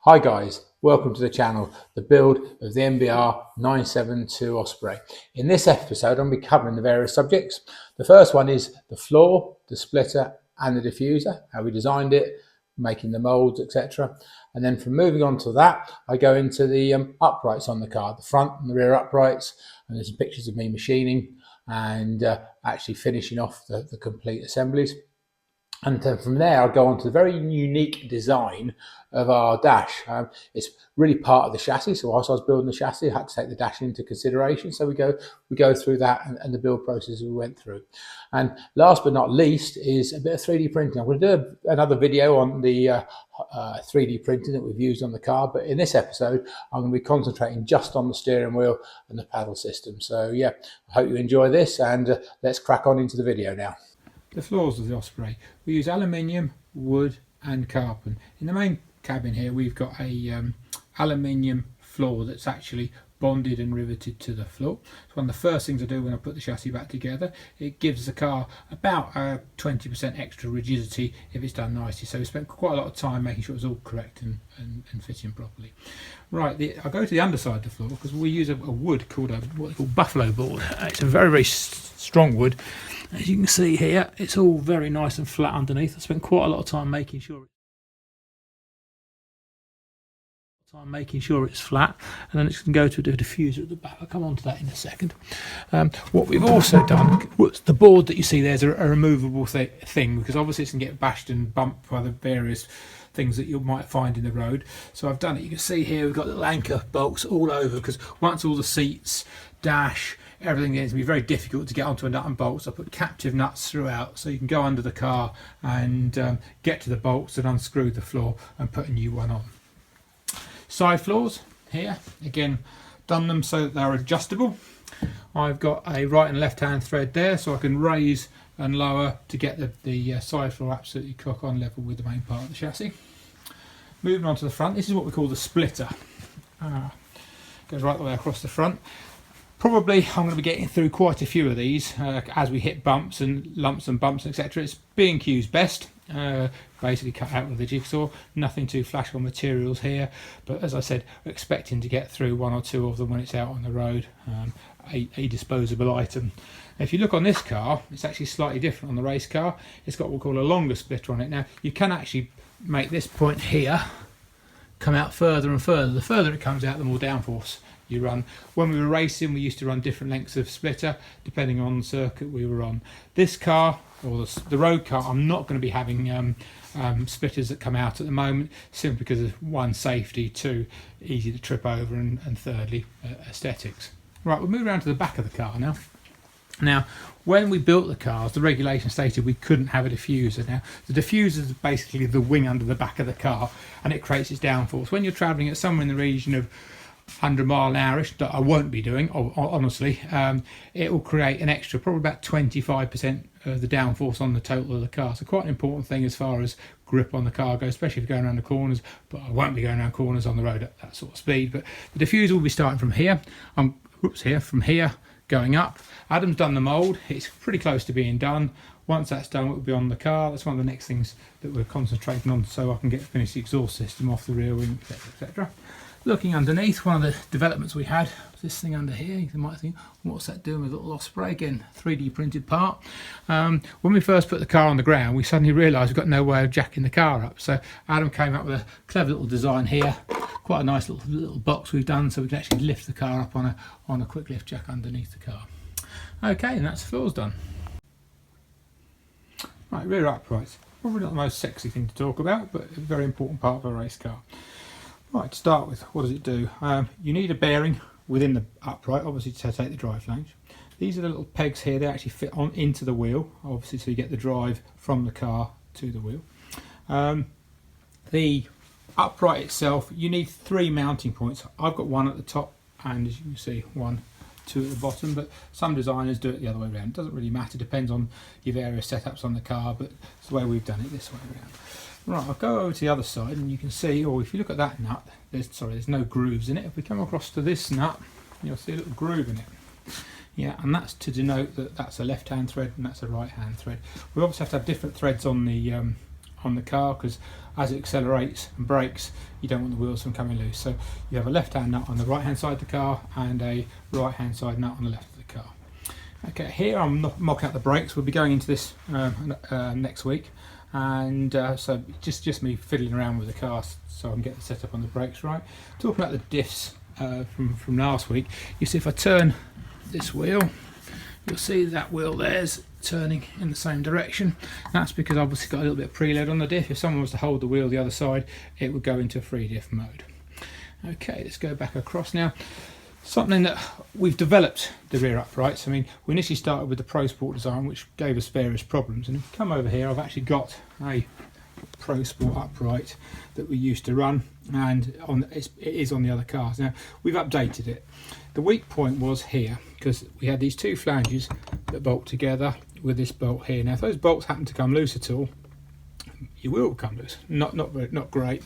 Hi guys, welcome to the channel, the build of the MBR 972 Osprey. In this episode I'm going to be covering the various subjects. The first one is the floor, the splitter and the diffuser, how we designed it, making the moulds, etc. And then from moving on to that, I go into the uprights on the car, the front and the rear uprights, and there's some pictures of me machining and actually finishing off the complete assemblies. And then from there, I'll go on to the very unique design of our dash. It's really part of the chassis. So whilst I was building the chassis, I had to take the dash into consideration. So we go through that and the build process we went through. And last but not least is a bit of 3D printing. I'm going to do another video on the 3D printing that we've used on the car. But in this episode, I'm going to be concentrating just on the steering wheel and the paddle system. So yeah, I hope you enjoy this and let's crack on into the video now. The floors of the Osprey. We use aluminium, wood and carbon. In the main cabin here we've got a aluminium floor that's actually bonded and riveted to the floor. It's one of the first things I do when I put the chassis back together. It gives the car about 20% extra rigidity if it's done nicely. So we spent quite a lot of time making sure it's all correct and fitting properly. Right, I'll go to the underside of the floor because we use a wood called what they call buffalo board. It's a very strong wood. As you can see here, it's all very nice and flat underneath. I spent quite a lot of time making sure it's flat, and then it's going to go to the diffuser at the back. I'll come on to that in a second. What we've also done, the board that you see there is a removable thing, because obviously it's going to get bashed and bumped by the various things that you might find in the road. So I've done it. You can see here we've got little anchor bolts all over, because once all the seats, dash, everything is going to be very difficult to get onto a nut and bolts. I put captive nuts throughout so you can go under the car and get to the bolts and unscrew the floor and put a new one on. Side floors here, again, done them so that they're adjustable. I've got a right and left hand thread there so I can raise and lower to get the side floor absolutely cock on level with the main part of the chassis. Moving on to the front, this is what we call the splitter. Goes right the way across the front. Probably I'm going to be getting through quite a few of these as we hit bumps and lumps and bumps, etc. It's B&Q's best, basically cut out with the jigsaw. Nothing too flash on materials here, but as I said, we're expecting to get through one or two of them when it's out on the road, a disposable item. If you look on this car, it's actually slightly different on the race car. It's got what we call a longer splitter on it. Now you can actually make this point here come out further and further. The further it comes out, the more downforce you run. When we were racing, we used to run different lengths of splitter depending on the circuit we were on. This car, or the road car, I'm not going to be having splitters that come out at the moment, simply because of one, safety, two, easy to trip over, and thirdly, aesthetics. Right, we'll move around to the back of the car now. Now, when we built the cars, the regulation stated we couldn't have a diffuser. Now, the diffuser is basically the wing under the back of the car, and it creates its downforce. When you're travelling at somewhere in the region of 100 mile an hour-ish, that I won't be doing, honestly, it will create an extra, probably about 25% of the downforce on the total of the car. So quite an important thing as far as grip on the car goes, especially if you're going around the corners, but I won't be going around corners on the road at that sort of speed. But the diffuser will be starting from here, from here going up. Adam's done the mould, it's pretty close to being done. Once that's done, it will be on the car. That's one of the next things that we're concentrating on, so I can finish the exhaust system off the rear wing, etc. Looking underneath, one of the developments we had was this thing under here. You might think, what's that doing with a little Osprey? Again, 3D printed part. When we first put the car on the ground, we suddenly realised we've got no way of jacking the car up. So Adam came up with a clever little design here. Quite a nice little box we've done, so we can actually lift the car up on a quick lift jack underneath the car. Okay, and that's the floors done. Right, rear uprights. Probably not the most sexy thing to talk about, but a very important part of a race car. Right, to start with, what does it do? You need a bearing within the upright, obviously, to take the drive flange. These are the little pegs here, they actually fit on into the wheel, obviously, so you get the drive from the car to the wheel. The upright itself, you need 3 mounting points. I've got one at the top, and as you can see, 1, 2 at the bottom, but some designers do it the other way around. It doesn't really matter, depends on your various setups on the car, but it's the way we've done it, this way around. Right, I'll go over to the other side and you can see, or if you look at that nut, there's no grooves in it. If we come across to this nut, you'll see a little groove in it. Yeah, and that's to denote that that's a left-hand thread and that's a right-hand thread. We obviously have to have different threads on the on the car, because as it accelerates and brakes, you don't want the wheels from coming loose. So you have a left hand nut on the right hand side of the car and a right hand side nut on the left of the car. Okay, here I'm mocking up the brakes. We'll be going into this next week, and so just me fiddling around with the car so I can get the setup on the brakes right. Talking about the diffs from last week, you see if I turn this wheel, you'll see that wheel there's turning in the same direction. That's because obviously got a little bit of preload on the diff. If someone was to hold the wheel the other side, it would go into a free diff mode. Okay, let's go back across now. Something that we've developed the rear uprights. I mean, we initially started with the Pro Sport design, which gave us various problems, and if you come over here, I've actually got a Pro Sport upright that we used to run, and it is on the other cars. Now we've updated it. The weak point was here, because we had these two flanges that bolt together with this bolt here. Now if those bolts happen to come loose at all, your wheel will come loose. Not great.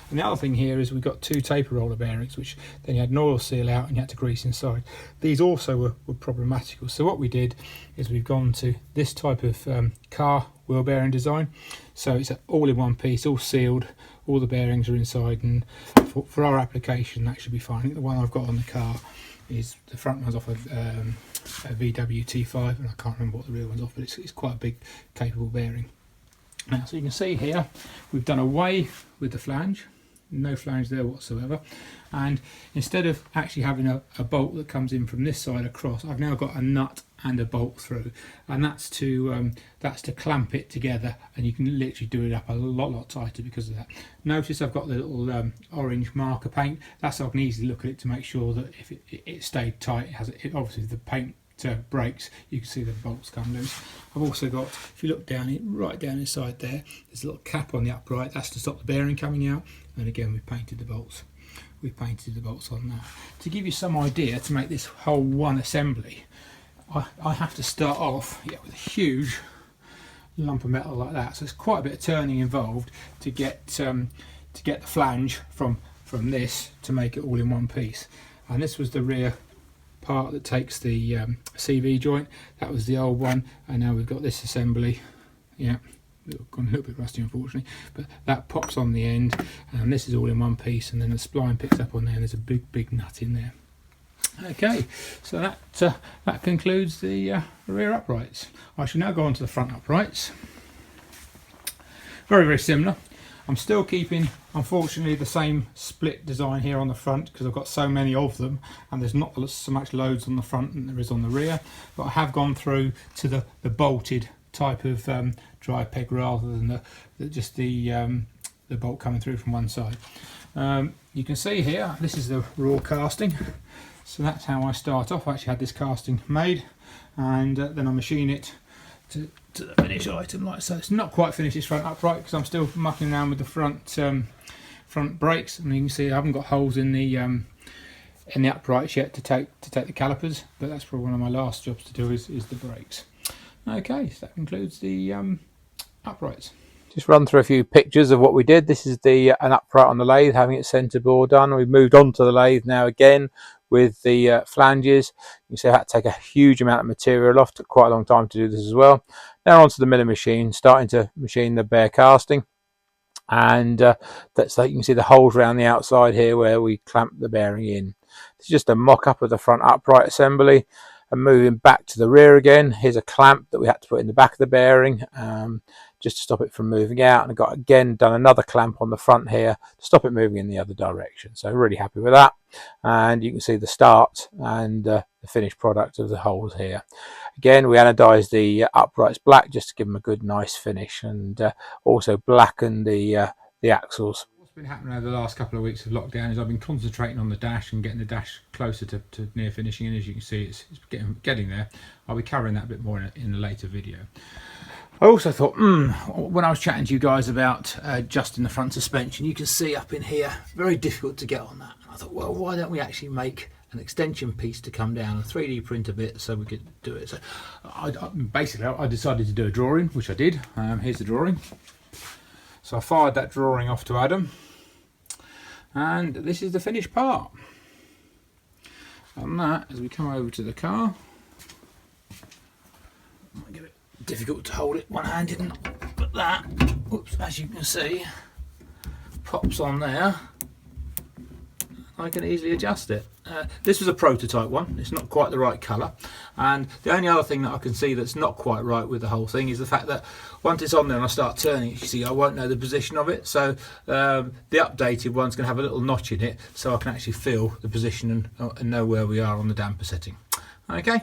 And the other thing here is we've got two taper roller bearings, which then you had an oil seal out and you had to grease inside. These also were problematical. So what we did is we've gone to this type of car wheel bearing design. So it's all in one piece, all sealed, all the bearings are inside, and for our application that should be fine. I think the one I've got on the car is the front one's off of a VW T5, and I can't remember what the rear one's off, but it's quite a big capable bearing. Now, so you can see here we've done away with the flange, no flange there whatsoever, and instead of actually having a bolt that comes in from this side across, I've now got a nut and a bolt through, and that's to clamp it together, and you can literally do it up a lot tighter because of that. Notice I've got the little orange marker paint. That's so I can easily look at it to make sure that if it stayed tight, obviously the paint breaks, you can see the bolts come loose. I've also got, if you look down right down inside there, there's a little cap on the upright. That's to stop the bearing coming out, and again we've painted the bolts. We've painted the bolts on that. To give you some idea, to make this whole one assembly, I have to start off with a huge lump of metal like that. So there's quite a bit of turning involved to get the flange from this to make it all in one piece. And this was the rear part that takes the CV joint. That was the old one, and now we've got this assembly. Gone a little bit rusty unfortunately, but that pops on the end, and this is all in one piece, and then the spline picks up on there, and there's a big nut in there. Okay, so that concludes the rear uprights. I shall now go on to the front uprights. Very similar. I'm still keeping, unfortunately, the same split design here on the front because I've got so many of them, and there's not so much loads on the front than there is on the rear. But I have gone through to the bolted type of drive peg rather than just the bolt coming through from one side. You can see here, this is the raw casting. So that's how I start off. I actually had this casting made, and then I machine it to the finished item like so. It's not quite finished this front upright because I'm still mucking around with the front brakes, and you can see I haven't got holes in the uprights yet to take the calipers, but that's probably one of my last jobs to do is the brakes. Okay, so that concludes the uprights. Just run through a few pictures of what we did. This is an upright on the lathe, having its centre bore done. We've moved on to the lathe now again with the flanges. You can see I had to take a huge amount of material off. Took quite a long time to do this as well. Now onto the milling machine, starting to machine the bare casting. And that's like you can see the holes around the outside here where we clamp the bearing in. It's just a mock-up of the front upright assembly. And moving back to the rear again, here's a clamp that we had to put in the back of the bearing just to stop it from moving out, and I got again done another clamp on the front here to stop it moving in the other direction. So really happy with that, and you can see the start and the finished product of the holes here. Again, we anodized the uprights black just to give them a good nice finish, and also blackened the axles. Been happening over the last couple of weeks of lockdown is I've been concentrating on the dash and getting the dash closer to near finishing, and as you can see it's getting there. I'll be covering that a bit more in a later video. I also thought when I was chatting to you guys about adjusting the front suspension, you can see up in here very difficult to get on that. I thought, well, why don't we actually make an extension piece to come down and 3D print a bit so we could do it. So basically I decided to do a drawing, which I did. Here's the drawing. So I fired that drawing off to Adam, and this is the finished part. And that, as we come over to the car, might get it difficult to hold it one-handed, but that whoops, as you can see, pops on there. I can easily adjust it. This was a prototype one, it's not quite the right colour, and the only other thing that I can see that's not quite right with the whole thing is the fact that once it's on there and I start turning it, you see I won't know the position of it, so the updated one's going to have a little notch in it so I can actually feel the position and know where we are on the damper setting. Okay.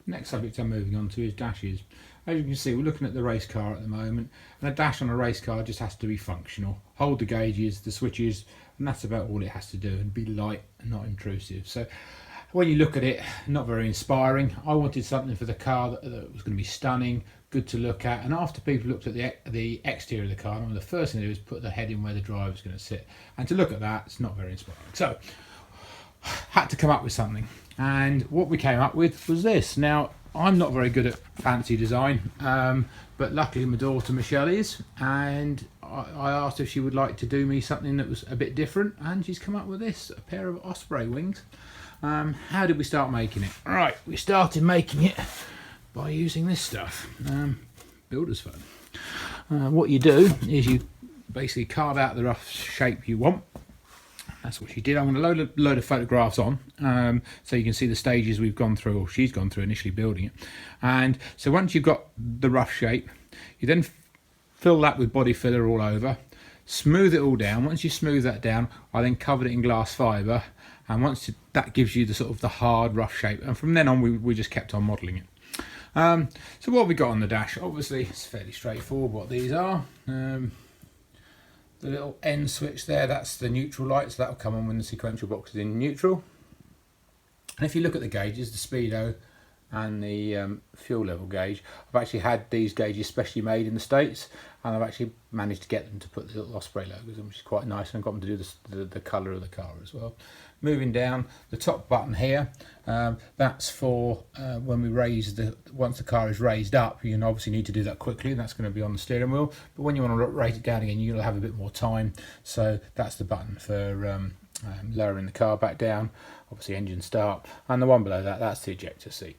Next subject I'm moving on to is dashes. As you can see, we're looking at the race car at the moment, and a dash on a race car just has to be functional. Hold the gauges, the switches, and that's about all it has to do, and be light and not intrusive. So when you look at it, not very inspiring. I wanted something for the car that was going to be stunning, good to look at, and after people looked at the exterior of the car, the first thing they did was put the head in where the driver's going to sit, and to look at that, it's not very inspiring. So had to come up with something, and what we came up with was this. Now, I'm not very good at fancy design, but luckily my daughter Michelle is, and I asked if she would like to do me something that was a bit different, and she's come up with this, a pair of Osprey wings. How did we start making it? All right, we started making it by using this stuff, builder's foam. What you do is you basically carve out the rough shape you want. That's what she did. I'm going to load of photographs on so you can see the stages we've gone through, or she's gone through initially building it. And so once you've got the rough shape, you then fill that with body filler all over, smooth it all down. Once you smooth that down, I then covered it in glass fibre, and once that gives you the sort of the hard rough shape, and from then on we just kept on modelling it. So what have we got on the dash? Obviously it's fairly straightforward what these are. The little end switch there, that's the neutral light, so that'll come on when the sequential box is in neutral. And if you look at the gauges, the speedo and the fuel level gauge, I've actually had these gauges specially made in the States, and I've actually managed to get them to put the little Osprey logos on, which is quite nice, and I've got them to do the colour of the car as well. Moving down, the top button here, that's for when we raise once the car is raised up, you obviously need to do that quickly, and that's going to be on the steering wheel. But when you want to raise it down again, you'll have a bit more time. So that's the button for lowering the car back down, obviously engine start, and the one below that, that's the ejector seat.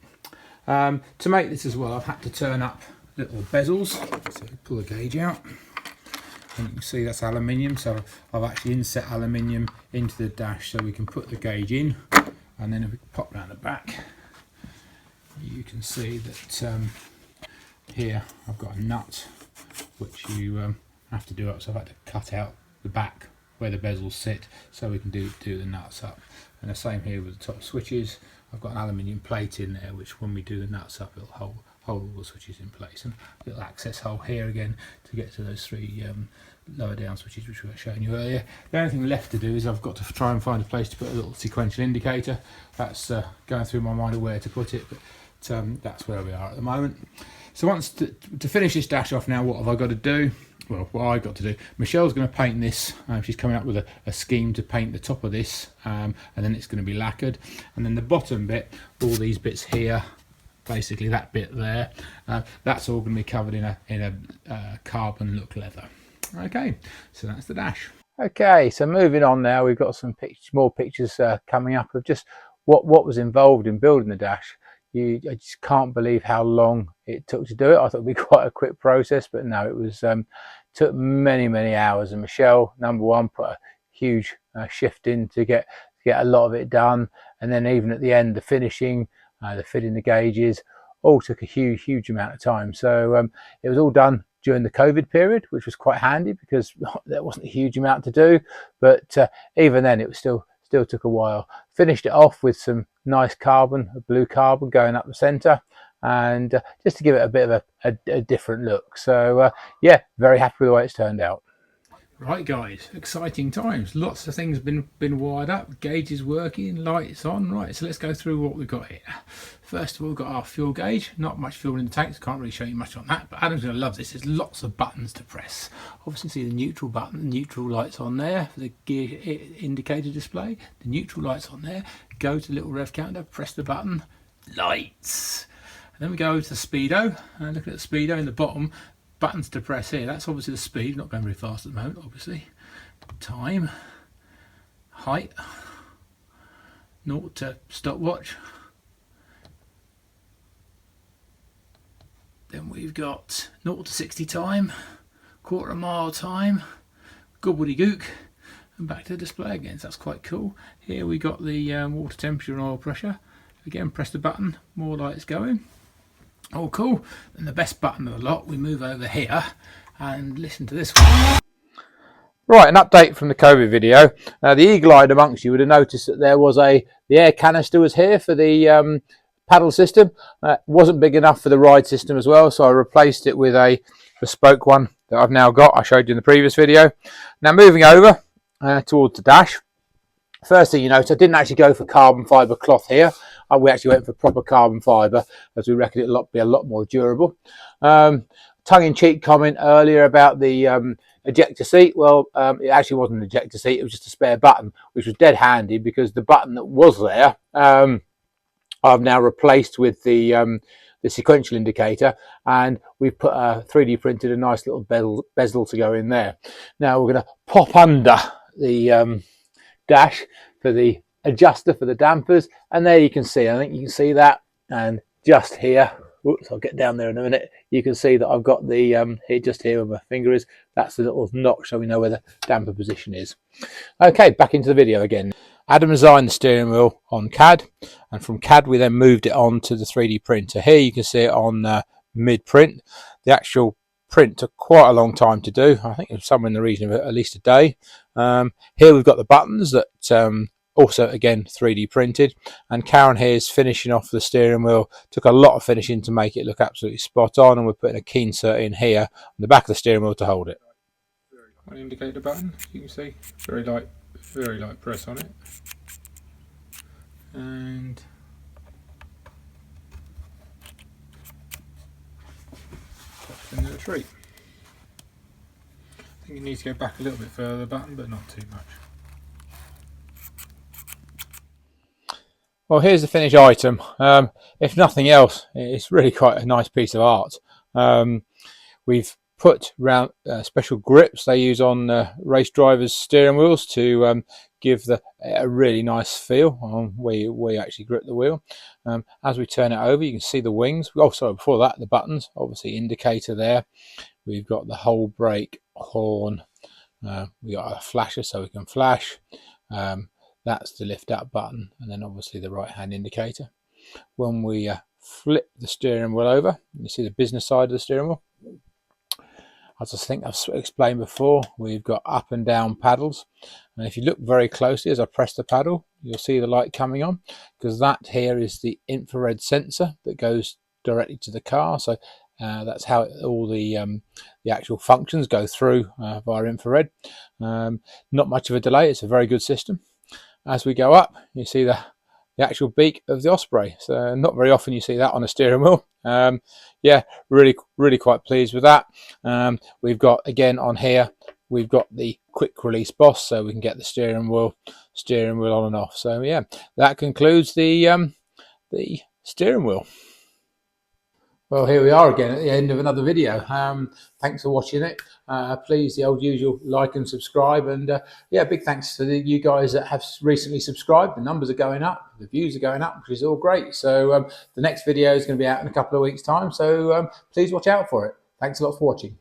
To make this as well, I've had to turn up little bezels, so pull the gauge out. And you can see that's aluminium, so I've actually inset aluminium into the dash so we can put the gauge in, and then if we pop round the back, you can see that here I've got a nut which you have to do up, so I've had to cut out the back where the bezels sit so we can do the nuts up. And the same here with the top switches. I've got an aluminium plate in there which when we do the nuts up, it'll hold all the switches in place, and a little access hole here again to get to those three lower down switches which we were showing you earlier. The only thing left to do is I've got to try and find a place to put a little sequential indicator. That's going through my mind of where to put it, but that's where we are at the moment. So once to finish this dash off now, what have I got to do? Well, what I got to do, Michelle's going to paint this. She's coming up with a scheme to paint the top of this, and then it's going to be lacquered, and then the bottom bit, all these bits here, basically that bit there, that's all going to be covered in a carbon look leather. Okay, so that's the dash. Okay, so moving on now, we've got some more pictures coming up of just what was involved in building the dash. I just can't believe how long it took to do it. I thought it'd be quite a quick process, but no, it was took many hours. And Michelle, number one, put a huge shift in to get a lot of it done, and then even at the end, the finishing, the fitting the gauges, all took a huge amount of time. So it was all done during the COVID period, which was quite handy because there wasn't a huge amount to do, but even then it was still took a while. Finished it off with some nice carbon, blue carbon going up the centre, and just to give it a bit of a different look. So yeah, very happy with the way it's turned out. Right guys, exciting times. Lots of things been wired up, gauges working, lights on. Right, so let's go through what we've got here. First of all, we've got our fuel gauge. Not much fuel in the tank, so can't really show you much on that, but Adam's going to love this. There's lots of buttons to press. Obviously see the neutral button, the neutral lights on there for the gear indicator display. The neutral lights on there. Go to the little rev counter, press the button, lights. And then we go to the speedo, and look at the speedo in the bottom. Buttons to press here, that's obviously the speed, not going very fast at the moment, obviously. Time, height, 0 to stopwatch, we've got 0 to 60 time, quarter mile time, gobbledygook, and back to the display again. So that's quite cool. Here we got the water temperature and oil pressure. Again, press the button, more lights going. Oh, cool. And the best button of the lot, we move over here and listen to this one. Right, an update from the COVID video. The eagle-eyed amongst you would have noticed that there was the air canister was here for the paddle system. Wasn't big enough for the ride system as well, so I replaced it with a bespoke one that I've now got. I showed you in the previous video. Now moving over towards the dash. First thing you notice, I didn't actually go for carbon fibre cloth here. We actually went for proper carbon fibre, as we reckon it'll be a lot more durable. Tongue-in-cheek comment earlier about the ejector seat. Well, it actually wasn't an ejector seat, it was just a spare button, which was dead handy because the button that was there I've now replaced with the sequential indicator, and we've put 3D printed a nice little bezel to go in there. Now we're going to pop under the dash for the adjuster for the dampers, and there you can see, I think you can see that, and just here, oops, I'll get down there in a minute, you can see that I've got the here, just here where my finger is, that's the little notch so we know where the damper position is. Okay, back into the video again. Adam designed the steering wheel on CAD, and from CAD we then moved it on to the 3D printer. Here you can see it on mid-print. The actual print took quite a long time to do. I think it was somewhere in the region of at least a day. Here we've got the buttons that also again 3D printed, and Karen here is finishing off the steering wheel. Took a lot of finishing to make it look absolutely spot on, and we're putting a key insert in here on the back of the steering wheel to hold it. One indicator button, you can see, very light press on it, and in the retreat. I think it needs to go back a little bit further, the button, but not too much. Well, here's the finished item. If nothing else, it's really quite a nice piece of art. We've put round special grips they use on race drivers' steering wheels to give a really nice feel on where you actually grip the wheel. As we turn it over, you can see the wings. Oh, sorry, before that, the buttons. Obviously, indicator there. We've got the whole brake, horn. We got a flasher so we can flash. That's the lift up button, and then obviously the right hand indicator. When we flip the steering wheel over, you see the business side of the steering wheel. As I think I've explained before, we've got up and down paddles, and if you look very closely as I press the paddle, you'll see the light coming on, because that here is the infrared sensor that goes directly to the car. So that's how all the actual functions go through via infrared. Not much of a delay, it's a very good system. As we go up, you see the actual beak of the Osprey. So not very often you see that on a steering wheel. Yeah, really quite pleased with that. We've got, again on here, we've got the quick release boss, so we can get the steering wheel on and off. So yeah, that concludes the steering wheel. Well, here we are again at the end of another video. Thanks for watching it. Please, the old usual, like and subscribe. And yeah, big thanks to you guys that have recently subscribed. The numbers are going up, the views are going up, which is all great. So the next video is going to be out in a couple of weeks' time. So please watch out for it. Thanks a lot for watching.